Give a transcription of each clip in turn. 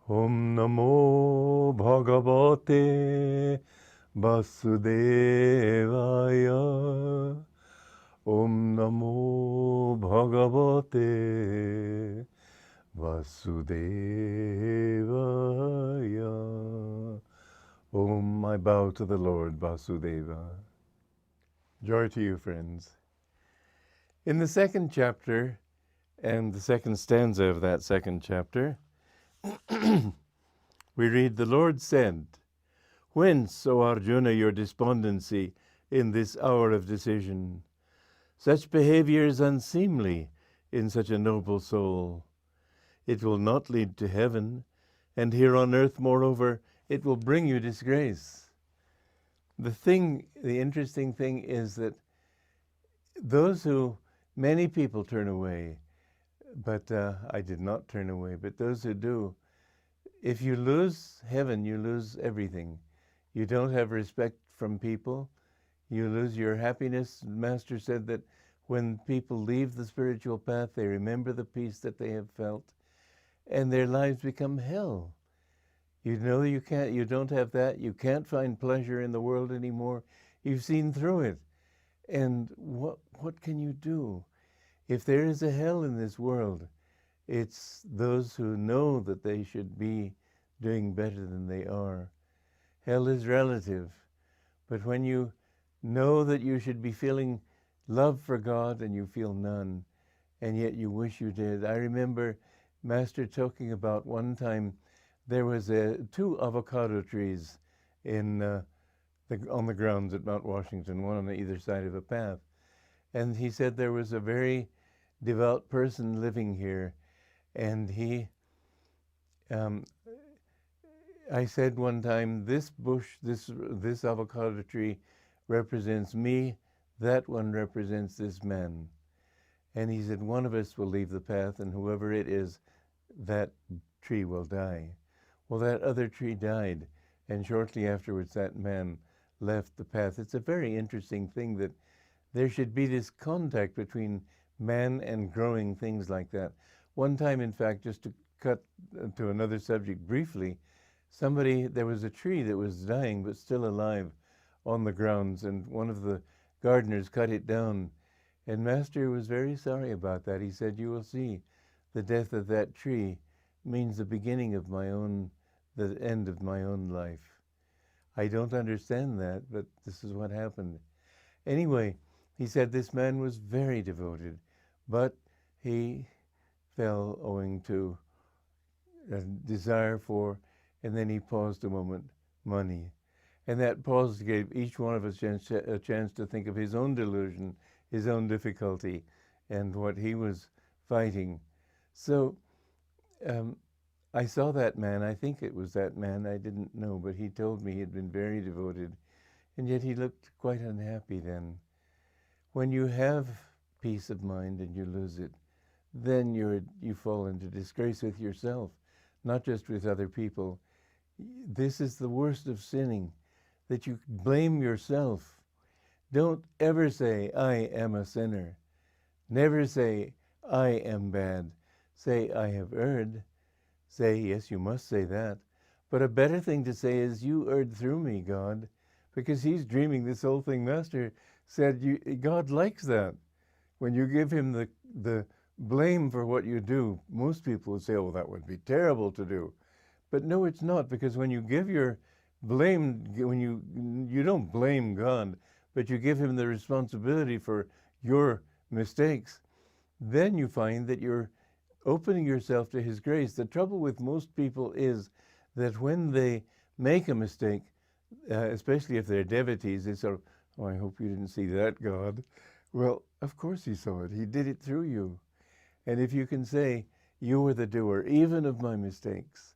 Om Namo Bhagavate Vasudevaya. Om Namo Bhagavate Vasudevaya. Om, I bow to the Lord Vasudeva. Joy to you, friends. In the second chapter, and the second stanza of that second chapter, we read, the Lord said, "Whence, O Arjuna, your despondency in this hour of decision? Such behavior is unseemly in such a noble soul. It will not lead to heaven, and here on earth, moreover, it will bring you disgrace." The interesting thing is that many people turn away, but I did not turn away, but those who do, if you lose heaven, you lose everything. You don't have respect from people. You lose your happiness. The Master said that when people leave the spiritual path, they remember the peace that they have felt, and their lives become hell. You know you don't have that. You can't find pleasure in the world anymore. You've seen through it. And what can you do? If there is a hell in this world, it's those who know that they should be doing better than they are. Hell is relative, but when you know that you should be feeling love for God and you feel none, and yet you wish you did. I remember Master talking about one time there was 2 avocado trees on the grounds at Mount Washington, one on either side of a path. And he said there was a very devout person living here, and I said one time, this bush, this avocado tree represents me, that one represents this man. And he said, one of us will leave the path, and whoever it is, that tree will die. Well, that other tree died, and shortly afterwards that man left the path. It's a very interesting thing that there should be this contact between man and growing things like that. One time, in fact, just to cut to another subject briefly, there was a tree that was dying but still alive on the grounds, and one of the gardeners cut it down. And Master was very sorry about that. He said, you will see, the death of that tree means the beginning of the end of my own life. I don't understand that, but this is what happened. Anyway, he said this man was very devoted, but he fell owing to a desire for, and then he paused a moment, money. And that pause gave each one of us a chance to think of his own delusion, his own difficulty, and what he was fighting. So I saw that man. I think it was that man. I didn't know, but he told me he had been very devoted, and yet he looked quite unhappy then. When you have peace of mind and you lose it, then you fall into disgrace with yourself, not just with other people. This is the worst of sinning, that you blame yourself. Don't ever say, I am a sinner. Never say, I am bad. Say, I have erred. Say, yes, you must say that. But a better thing to say is, you erred through me, God, because he's dreaming this whole thing. Master said, God likes that. When you give him the blame for what you do, most people would say, oh, that would be terrible to do. But no, it's not, because when you give your blame, when you don't blame God, but you give him the responsibility for your mistakes, then you find that you're opening yourself to his grace. The trouble with most people is that when they make a mistake, especially if they're devotees, they sort of, oh, I hope you didn't see that, God. Well, of course he saw it. He did it through you. And if you can say, you were the doer, even of my mistakes,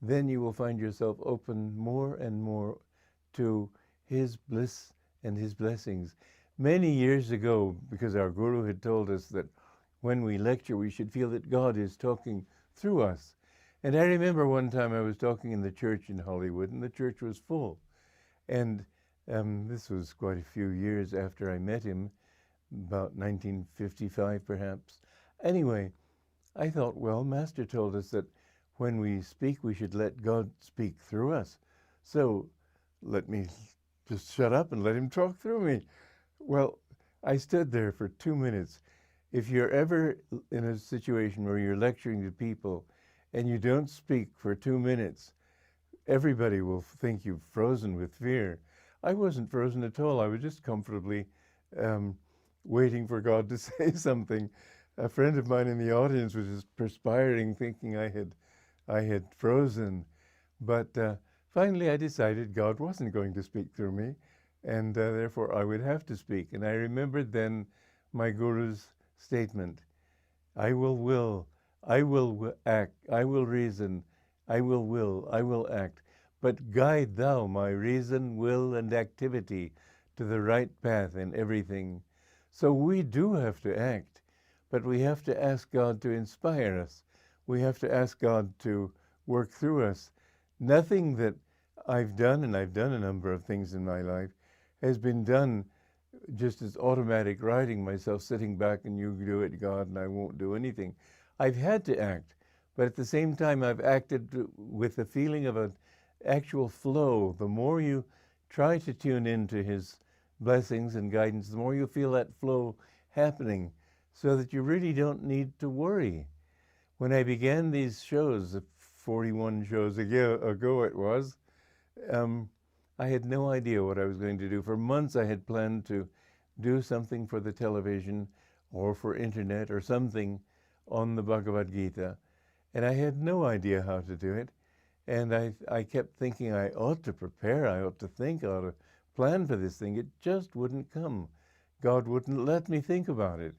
then you will find yourself open more and more to his bliss and his blessings. Many years ago, because our Guru had told us that when we lecture, we should feel that God is talking through us. And I remember one time I was talking in the church in Hollywood, and the church was full. And this was quite a few years after I met him, about 1955 perhaps. Anyway, I thought, well, Master told us that when we speak, we should let God speak through us. So let me just shut up and let him talk through me. Well, I stood there for 2 minutes. If you're ever in a situation where you're lecturing to people and you don't speak for 2 minutes, everybody will think you've frozen with fear. I wasn't frozen at all. I was just comfortably waiting for God to say something. A friend of mine in the audience was just perspiring, thinking I had frozen. But finally I decided God wasn't going to speak through me, and therefore I would have to speak. And I remembered then my Guru's statement, I will act, I will reason, I will act, but guide thou my reason, will, and activity to the right path in everything. So we do have to act, but we have to ask God to inspire us. We have to ask God to work through us. Nothing that I've done, and I've done a number of things in my life, has been done just as automatic writing myself, sitting back and you do it, God, and I won't do anything. I've had to act, but at the same time I've acted with the feeling of an actual flow. The more you try to tune into his blessings and guidance, the more you feel that flow happening, so that you really don't need to worry. When I began these shows, 41 shows ago it was, I had no idea what I was going to do. For months I had planned to do something for the television or for internet or something on the Bhagavad Gita, and I had no idea how to do it. And I kept thinking I ought to prepare, I ought to think, I ought to plan for this thing. It just wouldn't come. God wouldn't let me think about it.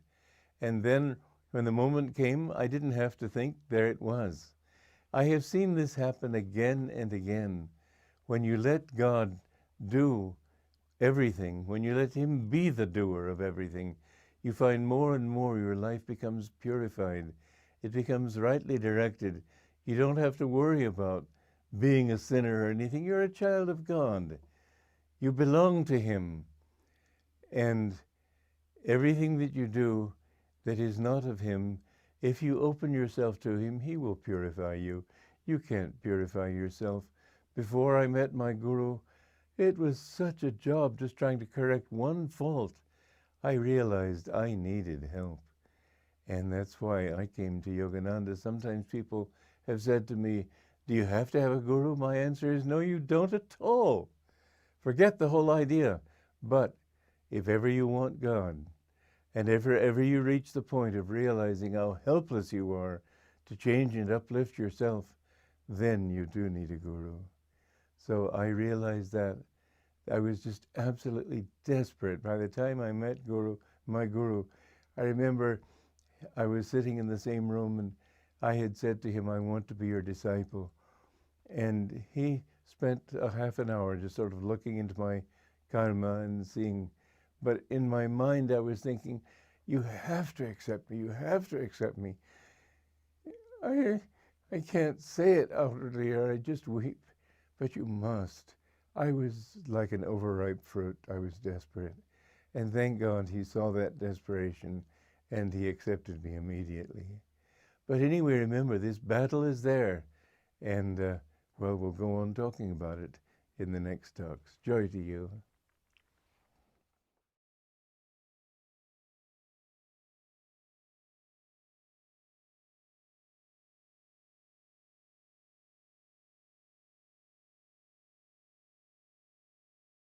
And then when the moment came, I didn't have to think, there it was. I have seen this happen again and again. When you let God do everything, when you let him be the doer of everything, you find more and more your life becomes purified. It becomes rightly directed. You don't have to worry about being a sinner or anything. You're a child of God. You belong to him. And everything that you do that is not of him, if you open yourself to him, he will purify you. You can't purify yourself. Before I met my Guru, it was such a job just trying to correct one fault. I realized I needed help. And that's why I came to Yogananda. Sometimes people have said to me, do you have to have a guru? My answer is, no, you don't at all. Forget the whole idea. But if ever you want God, and if ever you reach the point of realizing how helpless you are to change and uplift yourself, then you do need a guru. So I realized that I was just absolutely desperate. By the time I met my Guru, I remember I was sitting in the same room and I had said to him, I want to be your disciple. And he spent a half an hour just sort of looking into my karma and seeing. But in my mind, I was thinking, you have to accept me. You have to accept me. I can't say it outwardly or I just weep, but you must. I was like an overripe fruit. I was desperate. And thank God he saw that desperation and he accepted me immediately. But anyway, remember, this battle is there. And, well, we'll go on talking about it in the next talks. Joy to you.